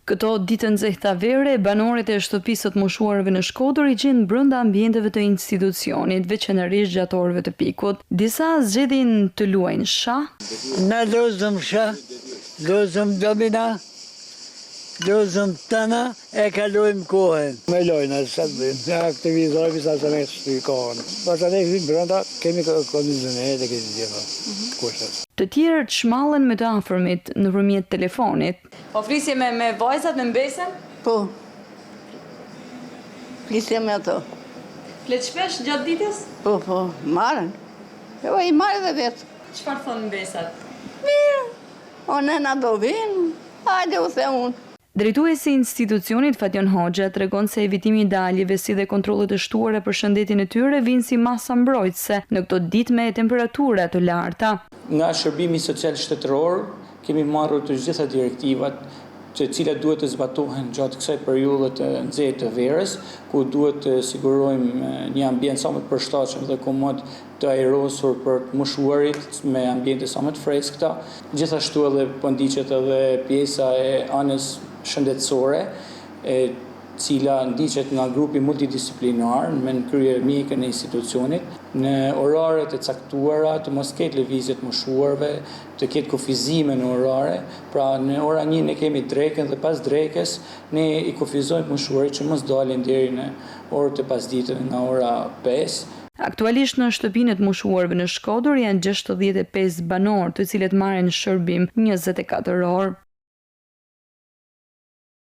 Këto ditë nxehta vere, banorët e shtëpisë të moshuarve në Shkodër i gjendën brenda ambienteve të institucionit, veçanërisht gjatë orëve të pikut. Disa zgjedhin të luajnë shah. Na lozëm shah, lozëm domina, lozëm tana, e kalojmë kohën. Me lojna, sa të bëjmë, ne aktivizojmë sa të me shty kohën. Pastaj ne hyjmë brenda, kemi kondicionet e kemi gjitha kushtet. Të tjerë shmallën me të afërmit nëpërmjet telefonit. Po flisje me vajzat, me mbesen? Po. Flisje me ato. Flet shpesh gjatë ditës? Po, marrën. Jo, i marrë dhe vetë. Çfarë thonë mbesat? Mirë. O nëna do vinë. Hajde u the unë. Drejtuesi i institucionit Fatjon Hoxha tregon se evitimi i daljeve si dhe kontrollet e shtuara për shëndetin e tyre vijnë si masa mbrojtëse në këto ditë me temperatura të larta. Nga shërbimi social shtetëror kemi marrur të gjitha direktivat të cilat duhet të zbatohen gjatë kësaj periudhe të nxehtë të verës, ku duhet të sigurojmë një ambient sa më të përshtatshëm dhe komod të ajrosur për të moshuarit me ambiente sa më të freskëta. Gjithashtu edhe po ndiqet edhe pjesa e anës shëndetësore, e cila ndiqet nga grupi multidisiplinar me në krye mjekën e institucionit, në oraret e caktuara të mos ketë lëvizje të moshuarve, të ketë kufizime në orare, pra në ora 1 ne kemi drekën dhe pas drekës ne i kufizojmë moshuarit që mos dalin deri në orët e pasdites nga ora 5. Aktualisht në shtëpinë të moshuarve në Shkodër janë 65 banor, të cilët marrin shërbim 24 orë.